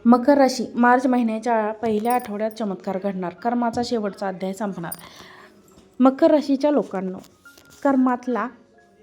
मकर राशी मार्च महिन्याच्या पहिल्या आठवड्यात चमत्कार घडणार. कर्माचा शेवटचा अध्याय संपणार. मकर राशीच्या लोकांनो, कर्मातला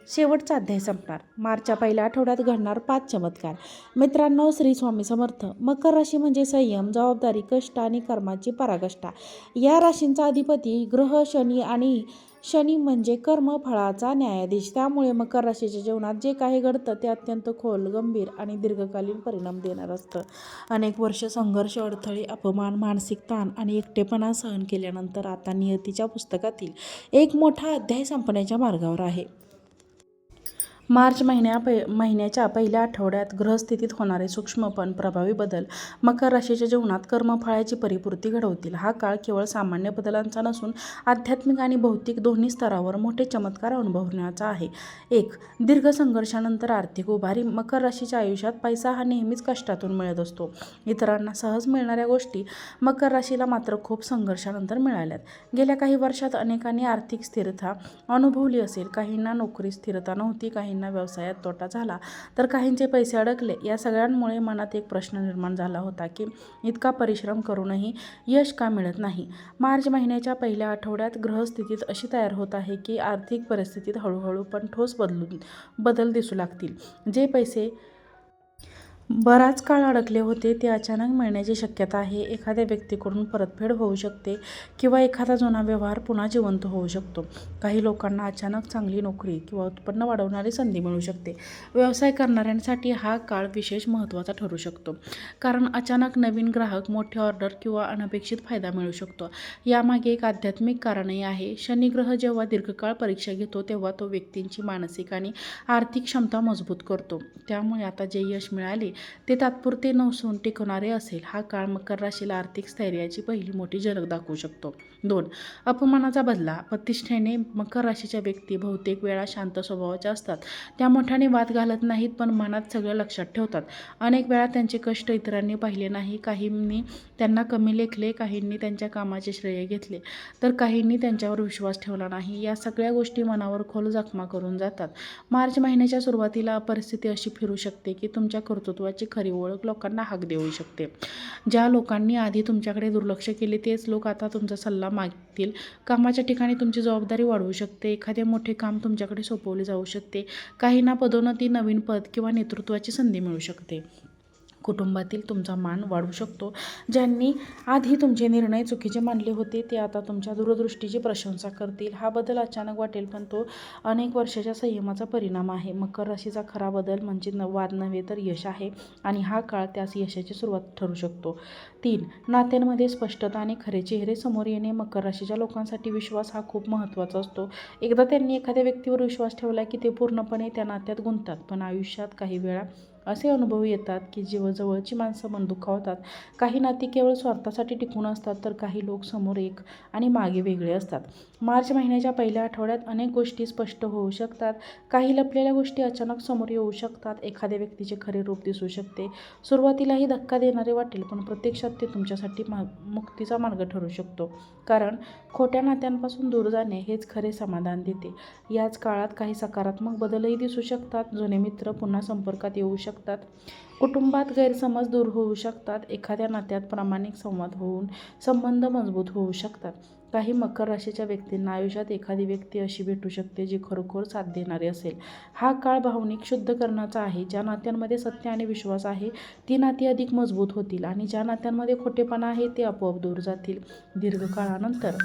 शेवटचा अध्याय संपणार. मार्चच्या पहिल्या आठवड्यात घडणार 5 चमत्कार. मित्रांनो, श्री स्वामी समर्थ. मकर राशी म्हणजे संयम, जबाबदारी, कष्ट आणि कर्माची पराकाष्ठा. या राशींचा अधिपती ग्रह शनी आणि शनी म्हणजे कर्मफळाचा न्यायाधीश. त्यामुळे मकर राशीच्या जीवनात जे काही घडतं ते अत्यंत खोल, गंभीर आणि दीर्घकालीन परिणाम देणार असतं. अनेक वर्ष संघर्ष, अडथळे, अपमान, मानसिक ताण आणि एकटेपणा सहन केल्यानंतर आता नियतीच्या पुस्तकातील एक मोठा अध्याय संपण्याच्या मार्गावर आहे. मार्च महिन्याच्या पहिल्या आठवड्यात ग्रहस्थितीत होणारे सूक्ष्म पण प्रभावी बदल मकर राशीच्या जीवनात कर्मफळाची परिपूर्ती घडवतील. हा काळ केवळ सामान्य बदलांचा नसून आध्यात्मिक आणि भौतिक दोन्ही स्तरावर मोठे चमत्कार अनुभवण्याचा आहे. 1. दीर्घ संघर्षानंतर आर्थिक उभारी. मकर राशीच्या आयुष्यात पैसा हा नेहमीच कष्टातून मिळत असतो. इतरांना सहज मिळणाऱ्या गोष्टी मकर राशीला मात्र खूप संघर्षानंतर मिळाल्यात. गेल्या काही वर्षात अनेकांनी आर्थिक स्थिरता अनुभवली असेल. काहींना नोकरीत स्थिरता नव्हती, काहींना व्यवसायात तोटा झाला, तर काहींचे पैसे अडकले. या सगळ्यांमुळे मनात एक प्रश्न निर्माण झाला होता की इतका परिश्रम करूनही यश का मिळत नाही. मार्च महिन्याच्या पहिल्या आठवड्यात ग्रहस्थितीत अशी तयार होत आहे की आर्थिक परिस्थितीत हळूहळू पण ठोस बदल दिसू लागतील. जे पैसे बराच काळ अडकले होते ते अचानक मिळण्याची शक्यता आहे. एखाद्या व्यक्तीकडून परतफेड होऊ शकते किंवा एखादा जुना व्यवहार पुन्हा जिवंत होऊ शकतो. काही लोकांना अचानक चांगली नोकरी किंवा उत्पन्न वाढवणारी संधी मिळू शकते. व्यवसाय करणाऱ्यांसाठी हा काळ विशेष महत्त्वाचा ठरू शकतो, कारण अचानक नवीन ग्राहक, मोठे ऑर्डर किंवा अनपेक्षित फायदा मिळू शकतो. यामागे एक आध्यात्मिक कारणही आहे. शनी ग्रह जेव्हा दीर्घकाळ परीक्षा घेतो तेव्हा तो व्यक्तींची मानसिक आणि आर्थिक क्षमता मजबूत करतो. त्यामुळे आता जे यश मिळाले ते तात्पुरते नसून टिकणारे असेल. हा काळ मकर राशीला आर्थिक स्थैर्याची पहिली मोठी झलक दाखवू शकतो. 2. अपमानाचा बदला. प्रतिष्ठेने मकर राशीच्या व्यक्ती बहुतेक वेळा शांत स्वभावाच्या असतात. त्या मोठ्याने वाद घालत नाहीत, पण मनात सगळं लक्षात ठेवतात. अनेक वेळा त्यांचे कष्ट इतरांनी पाहिले नाही. काहींनी त्यांना कमी लेखले, काहींनी त्यांच्या कामाचे श्रेय घेतले, तर काहींनी त्यांच्यावर विश्वास ठेवला नाही. या सगळ्या गोष्टी मनावर खोल जखमा करून जातात. मार्च महिन्याच्या सुरुवातीला परिस्थिती अशी फिरू शकते की तुमच्या कर्तृत्वाची खरी ओळख लोकांना हाक देऊ शकते. ज्या लोकांनी आधी तुमच्याकडे दुर्लक्ष केले तेच लोक आता तुमचा सल्ला मागतील. कामाच्या ठिकाणी तुमची जबाबदारी वाढवू शकते. एखादे मोठे काम तुमच्याकडे सोपवले जाऊ शकते. काहींना पदोन्नती, नवीन पद किंवा नेतृत्वाची संधी मिळू शकते. कुटुंबातील तुमचा मान वाढू शकतो. ज्यांनी आधी तुमचे निर्णय चुकीचे मानले होते ते आता तुमच्या दूरदृष्टीची प्रशंसा करतील. हा बदल अचानक वाटेल, पण तो अनेक वर्षाच्या संयमाचा परिणाम आहे. मकर राशीचा खरा बदल म्हणजे वाद नव्हे तर यश आहे, आणि हा काळ त्यास यशाची सुरुवात ठरू शकतो. 3. नात्यांमध्ये स्पष्टता आणि खरे चेहरे समोर येणे. मकर राशीच्या लोकांसाठी विश्वास हा खूप महत्त्वाचा असतो. एकदा त्यांनी एखाद्या व्यक्तीवर विश्वास ठेवला की ते पूर्णपणे त्या नात्यात गुंततात. पण आयुष्यात काही वेळा असे अनुभव येतात की जवळची माणसं मन दुखावतात. काही नाती केवळ स्वार्थासाठी टिकून असतात, तर काही लोक समोर एक आणि मागे वेगळे असतात. मार्च महिन्याच्या पहिल्या आठवड्यात अनेक गोष्टी स्पष्ट होऊ शकतात. काही लपलेल्या गोष्टी अचानक समोर येऊ शकतात. एखाद्या व्यक्तीचे खरे रूप दिसू शकते. सुरुवातीलाही धक्का देणारे वाटेल, पण प्रत्यक्षात ते तुमच्यासाठी मुक्तीचा मार्ग ठरू शकतो, कारण खोट्या नात्यांपासून दूर जाणे हेच खरे समाधान देते. याच काळात काही सकारात्मक बदलही दिसू शकतात. जुने मित्र पुन्हा संपर्कात येऊ शकतात. कुटुंबात गैरसमज दूर होऊ शकतात. एखाद्या नात्यात प्रामाणिक संवाद होऊन संबंध मजबूत होऊ शकतात. काही मकर राशीच्या व्यक्तींना आयुष्यात एखादी व्यक्ती अशी भेटू शकते जी खरोखर साथ देणारी असेल. हा काळ भावनिक शुद्धीकरणाचा आहे. ज्या नात्यांमध्ये सत्य आणि विश्वास आहे ती नाती अधिक मजबूत होतील, आणि ज्या नात्यांमध्ये खोटेपणा आहे ते आपोआप दूर जातील. दीर्घकाळानंतर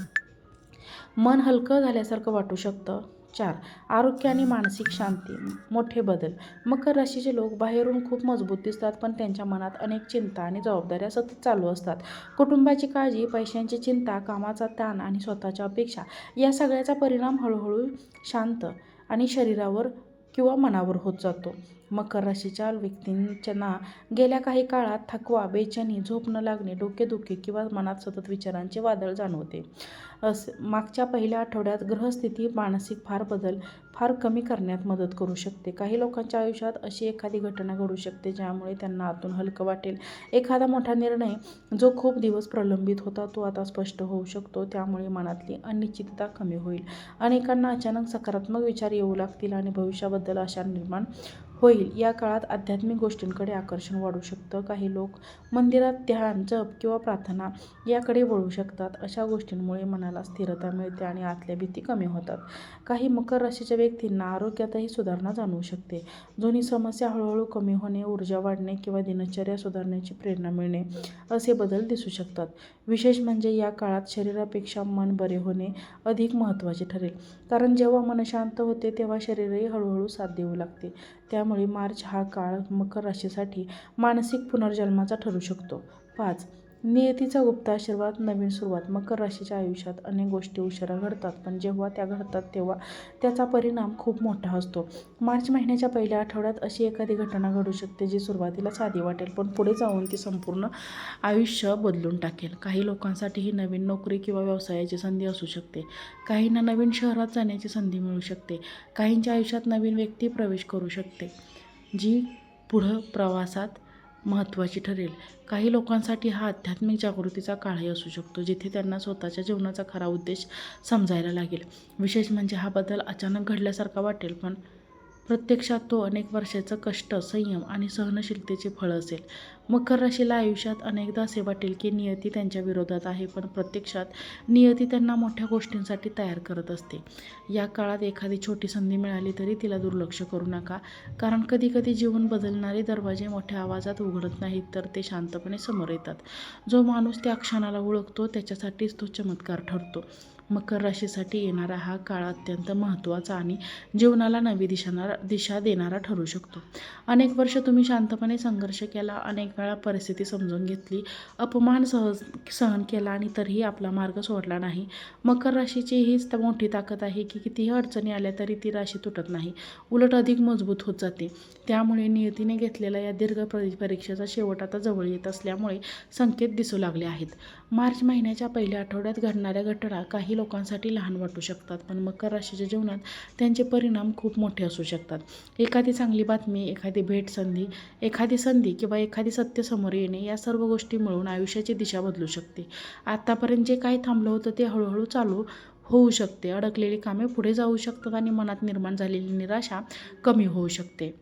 मन हलकं झाल्यासारखं वाटू शकतं. 4. आरोग्य आणि मानसिक शांती. मोठे बदल. मकर राशीचे लोक बाहेरून खूप मजबूत दिसतात, पण त्यांच्या मनात अनेक चिंता आणि जबाबदाऱ्या सतत चालू असतात. कुटुंबाची काळजी, पैशांची चिंता, कामाचा ताण आणि स्वतःच्या अपेक्षा या सगळ्याचा परिणाम हळूहळू शांत आणि शरीरावर किंवा मनावर होत जातो. मकर राशीच्या व्यक्तींना गेल्या काही काळात थकवा, बेचैनी, झोप न लागणे, डोकेदुखी किंवा मनात सतत विचारांचे वादळ जाणवते. मागच्या पहिल्या आठवड्यात ग्रहस्थिती मानसिक फार कमी करण्यात मदत करू शकते. काही लोकांच्या आयुष्यात अशी एखादी घटना घडू शकते ज्यामुळे त्यांना आतून हलकं वाटेल. एखादा मोठा निर्णय जो खूप दिवस प्रलंबित होता तो आता स्पष्ट होऊ शकतो. त्यामुळे मनातली अनिश्चितता कमी होईल. अनेकांना अचानक सकारात्मक विचार येऊ लागतील आणि भविष्याबद्दल आशा निर्माण होईल. या काळात आध्यात्मिक गोष्टींकडे आकर्षण वाढू शकतं. काही लोक मंदिरात ध्यान, जप किंवा प्रार्थना याकडे वळू शकतात. अशा गोष्टींमुळे मनाला स्थिरता मिळते आणि आतल्या भीती कमी होतात. काही मकर राशीच्या व्यक्तींना आरोग्यातही सुधारणा जाणवू शकते. जुनी समस्या हळूहळू कमी होणे, ऊर्जा वाढणे किंवा दिनचर्या सुधारण्याची प्रेरणा मिळणे असे बदल दिसू शकतात. विशेष म्हणजे या काळात शरीरापेक्षा मन बरे होणे अधिक महत्त्वाचे ठरेल. कारण जेव्हा मन शांत होते तेव्हा शरीरही हळूहळू साथ देऊ लागते. त्यामुळे मार्च हा काळ मकर राशीसाठी मानसिक पुनर्जन्माचा ठरू शकतो. 5. नियतीचा गुप्त आशीर्वाद, नवीन सुरुवात. मकर राशीच्या आयुष्यात अनेक गोष्टी उशिरा घडतात, पण जेव्हा त्या घडतात तेव्हा त्याचा परिणाम खूप मोठा असतो. मार्च महिन्याच्या पहिल्या आठवड्यात अशी एखादी घटना घडू शकते जी सुरुवातीला साधी वाटेल, पण पुढे जाऊन ती संपूर्ण आयुष्य बदलून टाकेल. काही लोकांसाठी ही नवीन नोकरी किंवा व्यवसायाची संधी असू शकते. काहींना नवीन शहरात जाण्याची संधी मिळू शकते. काहींच्या आयुष्यात नवीन व्यक्ती प्रवेश करू शकते, जी पुढं प्रवासात महत्त्वाची ठरेल. काही लोकांसाठी हा आध्यात्मिक जागृतीचा काळही असू शकतो, जिथे त्यांना स्वतःच्या जीवनाचा खरा उद्देश समजायला लागेल. विशेष म्हणजे हा बदल अचानक घडल्यासारखा वाटेल, पण प्रत्यक्षात तो अनेक वर्षाचं कष्ट, संयम आणि सहनशीलतेचे फळ असेल. मकर राशीला आयुष्यात अनेकदा असे वाटेल की नियती त्यांच्या विरोधात आहे, पण प्रत्यक्षात नियती त्यांना मोठ्या गोष्टींसाठी तयार करत असते. या काळात एखादी छोटी संधी मिळाली तरी तिला दुर्लक्ष करू नका, कारण कधीकधी जीवन बदलणारे दरवाजे मोठ्या आवाजात उघडत नाहीत, तर ते शांतपणे समोर येतात. जो माणूस त्या क्षणाला ओळखतो त्याच्यासाठीच तो चमत्कार ठरतो. मकर राशीसाठी येणारा हा काळ अत्यंत महत्त्वाचा आणि जीवनाला नवी दिशा देणारा ठरू शकतो. अनेक वर्ष तुम्ही शांतपणे संघर्ष केला, अनेक वेळा परिस्थिती समजून घेतली, अपमान सहन केला आणि तरीही आपला मार्ग सोडला नाही. मकर राशीची हीच मोठी ताकद आहे की कितीही अडचणी आल्या तरी ती राशी तुटत नाही, उलट अधिक मजबूत होत जाते. त्यामुळे नियतीने घेतलेल्या या दीर्घ परीक्षेचा शेवट आता जवळ येत असल्यामुळे संकेत दिसू लागले आहेत. मार्च महिन्याच्या पहिल्या आठवड्यात घडणाऱ्या घटना काही लोकांसाठी लहान वाटू शकतात, पण मकर राशीच्या जीवनात त्यांचे परिणाम खूप मोठे असू शकतात. एखादी चांगली बातमी, एखादी भेट, एखादी संधी किंवा एखादी सत्य समोर येणे या सर्व गोष्टी मिळून आयुष्याची दिशा बदलू शकते. आतापर्यंत जे काही थांबलं होतं ते हळूहळू चालू होऊ शकते. अडकलेली कामे पुढे जाऊ शकतात आणि मनात निर्माण झालेली निराशा कमी होऊ शकते.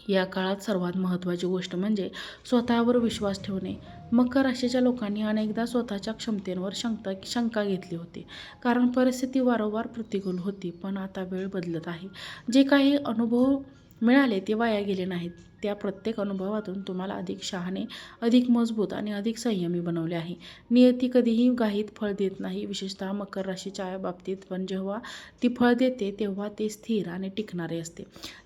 या काळात सर्वात महत्त्वाची गोष्ट म्हणजे स्वतःवर विश्वास ठेवणे. मकर राशीच्या लोकांनी अनेकदा स्वतःच्या क्षमतेवर शंका घेतली होती, कारण परिस्थिती वारंवार प्रतिकूल होती. पण आता वेळ बदलत आहे. जे काही अनुभव मिळाले ते वाया गेले नाहीत. त्या प्रत्येक अनुभवातून तुम्हाला अधिक शहाणे, अधिक मजबूत आणि अधिक संयमी बनवले आहे. नियती कधीही घाईत फळ देत नाही, विशेषतः मकर राशीच्या बाबतीत. पण जेव्हा ती फळ देते तेव्हा ते स्थिर आणि टिकणारे असते.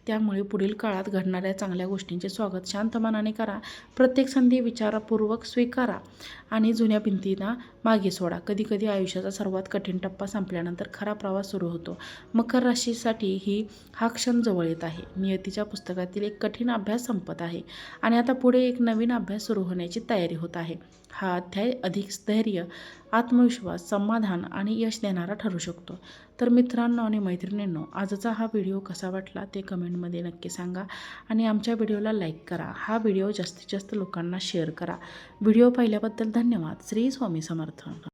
त्यामुळे पुढील काळात घडणाऱ्या चांगल्या गोष्टींचे स्वागत शांत मनाने करा. प्रत्येक संधी विचारपूर्वक स्वीकारा आणि जुन्या भिंतींना मागे सोडा. कधीकधी आयुष्याचा सर्वात कठीण टप्पा संपल्यानंतर खरा प्रवास सुरू होतो. मकर राशीसाठी हा क्षण जवळ येत आहे. नियतीच्या पुस्तकातील एक कठीण अभ्यास संपत आहे आणि आता पुढे एक नवीन अभ्यास सुरू होण्याची तयारी होत आहे. हा अध्याय अधिक धैर्य, आत्मविश्वास, समाधान आणि यश देणारा ठरू शकतो. तर मित्रांनो आणि मैत्रिणींनो, आजचा हा व्हिडिओ कसा वाटला ते कमेंटमध्ये नक्की सांगा आणि आमच्या व्हिडिओला लाईक करा. हा व्हिडिओ जास्तीत जास्त लोकांना शेअर करा. व्हिडिओ पाहिल्याबद्दल धन्यवाद. श्री स्वामी समर्थ.